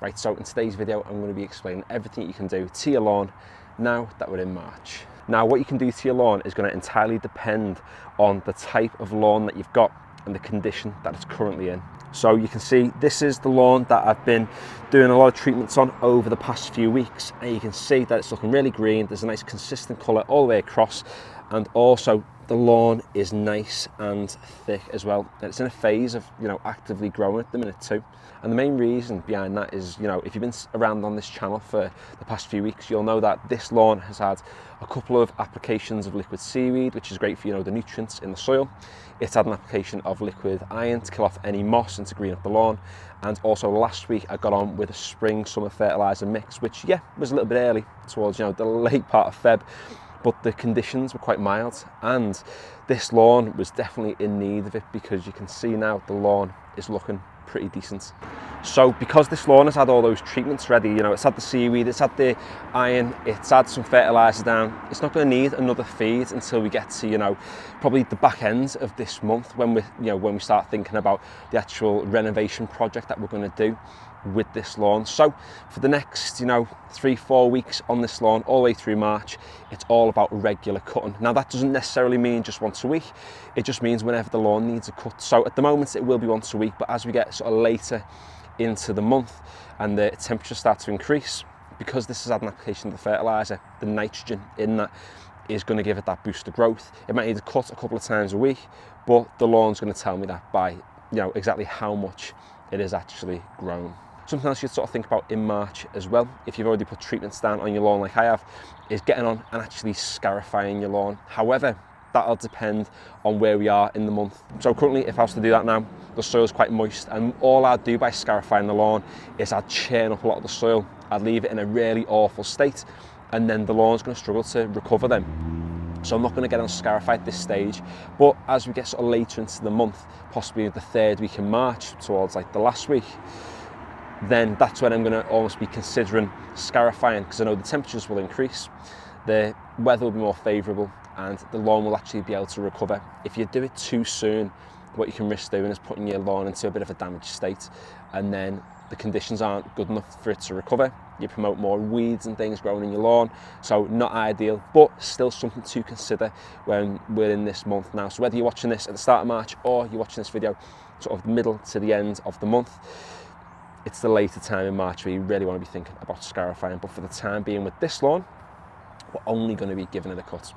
Right, so in today's video, I'm going to be explaining everything you can do to your lawn now that we're in March. Now, what you can do to your lawn is going to entirely depend on the type of lawn that you've got and the condition that it's currently in. So you can see this is the lawn that I've been doing a lot of treatments on over the past few weeks, and you can see that it's looking really green. There's a nice consistent colour all the way across, and also the lawn is nice and thick as well. And it's in a phase of, actively growing at the minute too. And the main reason behind that is, if you've been around on this channel for the past few weeks, you'll know that this lawn has had a couple of applications of liquid seaweed, which is great for, the nutrients in the soil. It's had an application of liquid iron to kill off any moss and to green up the lawn. And also last week I got on with a spring-summer fertiliser mix, which, was a little bit early towards, the late part of Feb. But the conditions were quite mild, and this lawn was definitely in need of it, because you can see now the lawn is looking pretty decent. So because this lawn has had all those treatments ready, it's had the seaweed, it's had the iron, it's had some fertiliser down, it's not going to need another feed until we get to, probably the back end of this month, when we start thinking about the actual renovation project that we're going to do with this lawn. So for the next 3-4 weeks on this lawn, all the way through March, it's all about regular cutting. Now that doesn't necessarily mean just once a week, it just means whenever the lawn needs a cut. So at the moment it will be once a week, but as we get sort of later into the month and the temperatures start to increase, because this has had an application of the fertiliser, the nitrogen in that is going to give it that boost of growth. It might need a cut a couple of times a week, but the lawn's going to tell me that by exactly how much it is actually grown. Something else you'd sort of think about in March as well, if you've already put treatments down on your lawn like I have, is getting on and actually scarifying your lawn. However, that'll depend on where we are in the month. So currently, if I was to do that now, the soil's quite moist, and all I'd do by scarifying the lawn is I'd churn up a lot of the soil. I'd leave it in a really awful state, and then the lawn's going to struggle to recover them. So I'm not going to get on scarify at this stage, but as we get sort of later into the month, possibly the third week in March, towards like the last week, then that's when I'm going to almost be considering scarifying, because I know the temperatures will increase, the weather will be more favourable, and the lawn will actually be able to recover. If you do it too soon, what you can risk doing is putting your lawn into a bit of a damaged state, and then the conditions aren't good enough for it to recover. You promote more weeds and things growing in your lawn, so not ideal, but still something to consider when we're in this month now. So whether you're watching this at the start of March or you're watching this video sort of the middle to the end of the month, it's the later time in March where you really want to be thinking about scarifying. But for the time being with this lawn, we're only going to be giving it a cut.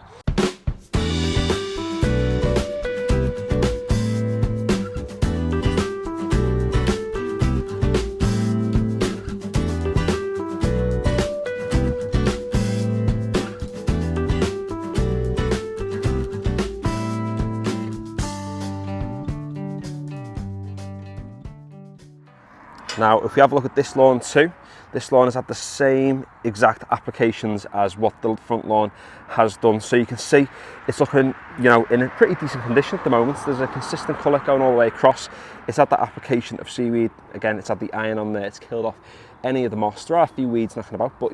Now, if we have a look at this lawn too, this lawn has had the same exact applications as what the front lawn has done. So you can see it's looking, in a pretty decent condition at the moment. There's a consistent colour going all the way across. It's had that application of seaweed. Again, it's had the iron on there. It's killed off any of the moss. There are a few weeds knocking about, but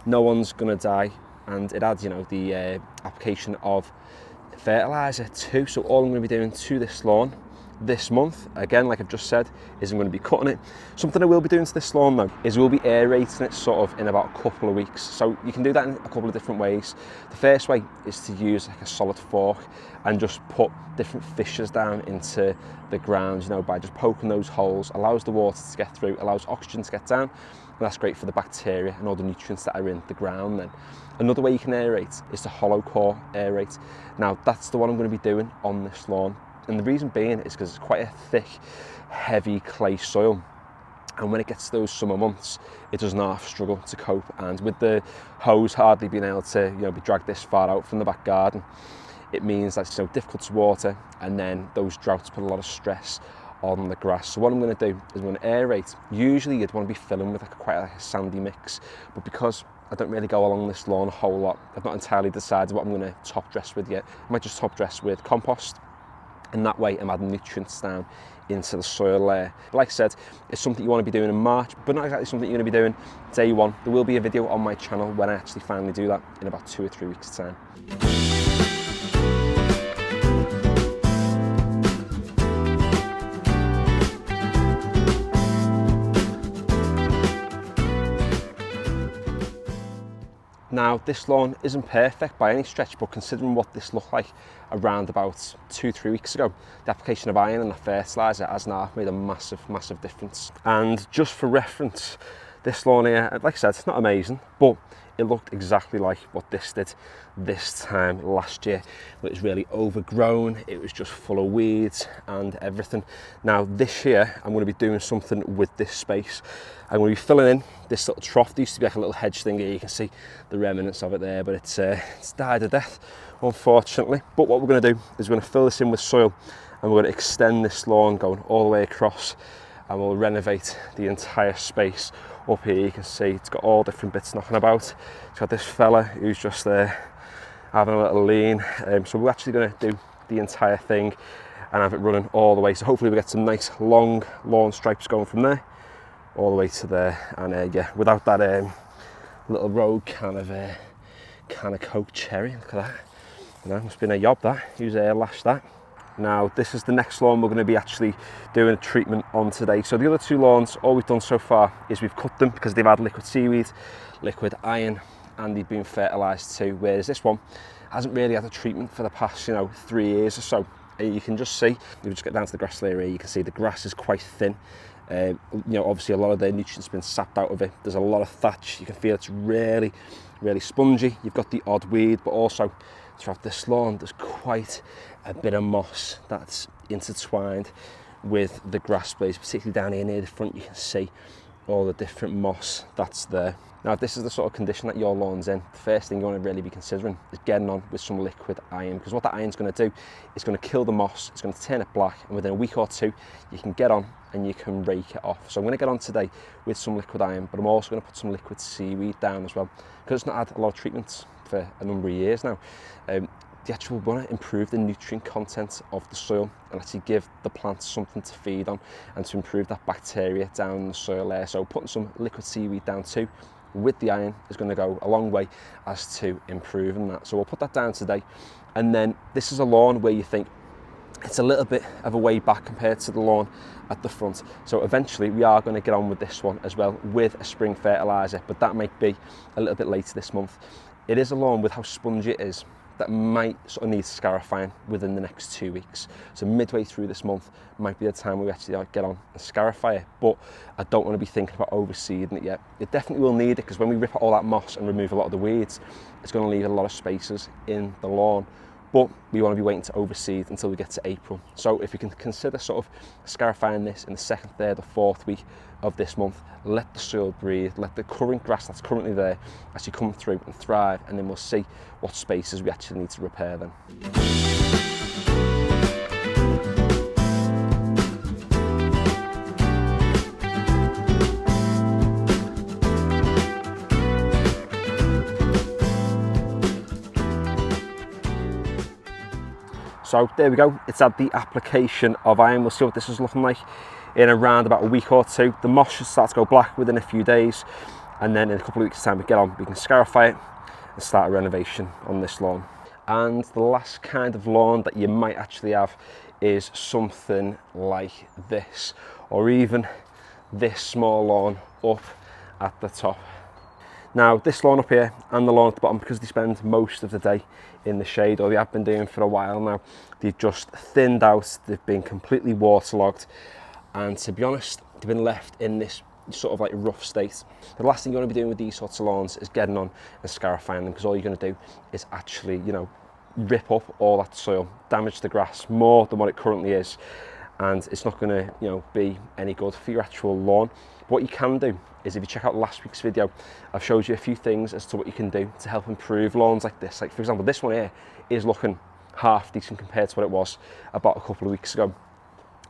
no one's going to die. And it adds, the application of fertiliser too. So all I'm going to be doing to this lawn this month, again, like I've just said, is I'm going to be cutting it. Something I will be doing to this lawn though is we'll be aerating it sort of in about a couple of weeks. So you can do that in a couple of different ways. The first way is to use like a solid fork and just put different fissures down into the ground, by just poking those holes. Allows the water to get through, allows oxygen to get down, and that's great for the bacteria and all the nutrients that are in the ground then. Another way you can aerate is to hollow core aerate. Now that's the one I'm going to be doing on this lawn. And the reason being is because it's quite a thick, heavy clay soil. And when it gets to those summer months, it does not struggle to cope. And with the hose hardly being able to be dragged this far out from the back garden, it means that it's difficult to water, and then those droughts put a lot of stress on the grass. So what I'm going to do is I'm going to aerate. Usually you'd want to be filling with quite a sandy mix, but because I don't really go along this lawn a whole lot, I've not entirely decided what I'm going to top dress with yet. I might just top dress with compost, and that way I'm adding nutrients down into the soil layer. But like I said, it's something you want to be doing in March, but not exactly something you're going to be doing day one. There will be a video on my channel when I actually finally do that in about 2 or 3 weeks' time. Now, this lawn isn't perfect by any stretch, but considering what this looked like around about 2-3 weeks ago, the application of iron and the fertiliser has now made a massive, massive difference. And just for reference, this lawn here, like I said, it's not amazing, but it looked exactly like what this did this time last year. It was really overgrown, it was just full of weeds and everything. Now this year, I'm going to be doing something with this space. I'm going to be filling in this little trough. There used to be like a little hedge thing here, you can see the remnants of it there, but it's died a death, unfortunately. But what we're going to do is we're going to fill this in with soil, and we're going to extend this lawn going all the way across, and we'll renovate the entire space. Up here you can see it's got all different bits knocking about. It's got this fella who's just there having a little lean. So we're actually going to do the entire thing and have it running all the way. So hopefully we get some nice long lawn stripes going from there all the way to there. And yeah, without that little rogue can of Coke cherry. Look at that. You know, must have been a yob that. Who's lashed that? Now this is the next lawn we're going to be actually doing a treatment on today. So the other two lawns, all we've done so far is we've cut them because they've had liquid seaweed, liquid iron, and they've been fertilised too, whereas this one hasn't really had a treatment for the past 3 years or so. And you can just see, if you just get down to the grass layer here, you can see the grass is quite thin. Obviously a lot of the nutrients have been sapped out of it. There's a lot of thatch, you can feel it's really, really spongy. You've got the odd weed, but also throughout this lawn there's quite a bit of moss that's intertwined with the grass blades, particularly down here near the front. You can see all the different moss that's there. Now, if this is the sort of condition that your lawn's in, the first thing you want to really be considering is getting on with some liquid iron, because what that iron's going to do is going to kill the moss, it's going to turn it black, and within a week or two you can get on and you can rake it off. So I'm going to get on today with some liquid iron, but I'm also going to put some liquid seaweed down as well, because it's not had a lot of treatments for a number of years now. The actual want to improve the nutrient content of the soil and actually give the plants something to feed on and to improve that bacteria down in the soil there. So putting some liquid seaweed down too with the iron is going to go a long way as to improving that. So we'll put that down today. And then this is a lawn where you think it's a little bit of a way back compared to the lawn at the front. So eventually we are going to get on with this one as well with a spring fertiliser, but that might be a little bit later this month. It is a lawn with how spongy it is that might sort of need scarifying within the next 2 weeks. So midway through this month might be the time we actually get on and scarify it, but I don't want to be thinking about overseeding it yet. It definitely will need it, because when we rip out all that moss and remove a lot of the weeds, it's going to leave a lot of spaces in the lawn. But we want to be waiting to overseed until we get to April. So if we can consider sort of scarifying this in the 2nd, 3rd or 4th week of this month, let the soil breathe, let the current grass that's currently there actually come through and thrive, and then we'll see what spaces we actually need to repair then. So there we go, it's had the application of iron. We'll see what this is looking like in around about a week or two. The moss should start to go black within a few days, and then in a couple of weeks time we get on, we can scarify it and start a renovation on this lawn. And the last kind of lawn that you might actually have is something like this, or even this small lawn up at the top. Now this lawn up here and the lawn at the bottom, because they spend most of the day in the shade, or they have been doing for a while now, they've just thinned out, they've been completely waterlogged, and to be honest, they've been left in this sort of like rough state. The last thing you want to be doing with these sorts of lawns is getting on and scarifying them, because all you're going to do is actually, rip up all that soil, damage the grass more than what it currently is, and it's not going to, be any good for your actual lawn. What you can do is, if you check out last week's video, I've showed you a few things as to what you can do to help improve lawns like this. Like for example, this one here is looking half decent compared to what it was about a couple of weeks ago.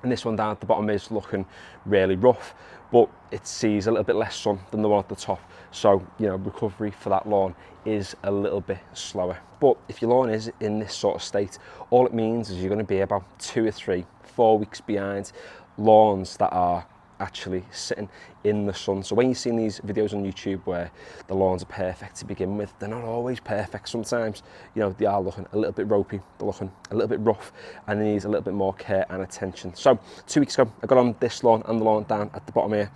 And this one down at the bottom is looking really rough, but it sees a little bit less sun than the one at the top. So, recovery for that lawn is a little bit slower. But if your lawn is in this sort of state, all it means is you're going to be about 2 or 3, 4 weeks behind lawns that are actually sitting in the sun. So when you're seeing these videos on YouTube where the lawns are perfect to begin with, they're not always perfect. Sometimes, they are looking a little bit ropey, they're looking a little bit rough, and they need a little bit more care and attention. So 2 weeks ago, I got on this lawn and the lawn down at the bottom here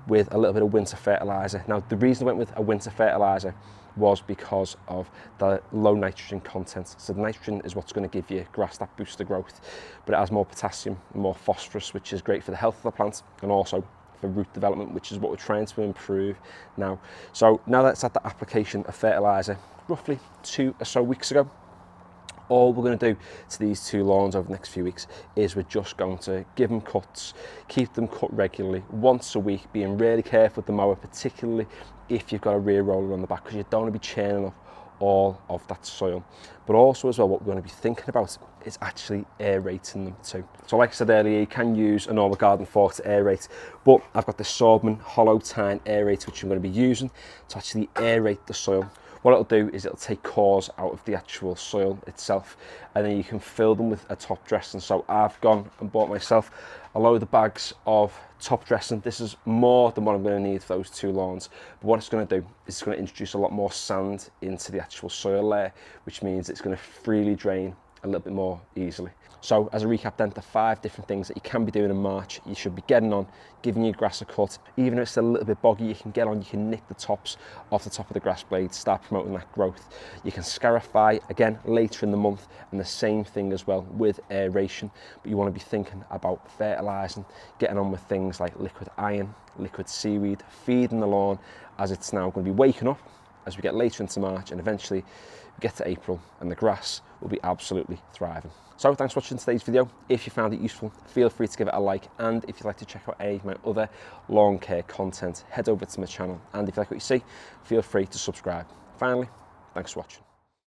with a little bit of winter fertiliser. Now, the reason I went with a winter fertiliser was because of the low nitrogen content. So the nitrogen is what's going to give your grass that boost of growth, but it has more potassium and more phosphorus, which is great for the health of the plant and also for root development, which is what we're trying to improve now. So now that's at the application of fertiliser, roughly 2 or so weeks ago, all we're going to do to these 2 lawns over the next few weeks is we're just going to give them cuts, keep them cut regularly, once a week, being really careful with the mower, particularly if you've got a rear roller on the back, because you don't want to be churning up all of that soil. But also as well, what we're going to be thinking about is actually aerating them too. So like I said earlier, you can use a normal garden fork to aerate, but I've got this Swordman hollow tine aerator which I'm going to be using to actually aerate the soil. What it'll do is it'll take cores out of the actual soil itself, and then you can fill them with a top dressing. So I've gone and bought myself a load of bags of top dressing. This is more than what I'm going to need for those 2 lawns, but what it's going to do is it's going to introduce a lot more sand into the actual soil layer, which means it's going to freely drain a little bit more easily. So as a recap then, the 5 different things that you can be doing in March, you should be getting on, giving your grass a cut. Even if it's a little bit boggy, you can get on, you can nick the tops off the top of the grass blades, start promoting that growth. You can scarify again later in the month, and the same thing as well with aeration, but you want to be thinking about fertilising, getting on with things like liquid iron, liquid seaweed, feeding the lawn, as it's now going to be waking up as we get later into March, and eventually we get to April and the grass will be absolutely thriving. So thanks for watching today's video. If you found it useful, feel free to give it a like, and if you'd like to check out any of my other lawn care content, head over to my channel, and if you like what you see, feel free to subscribe. Finally, thanks for watching.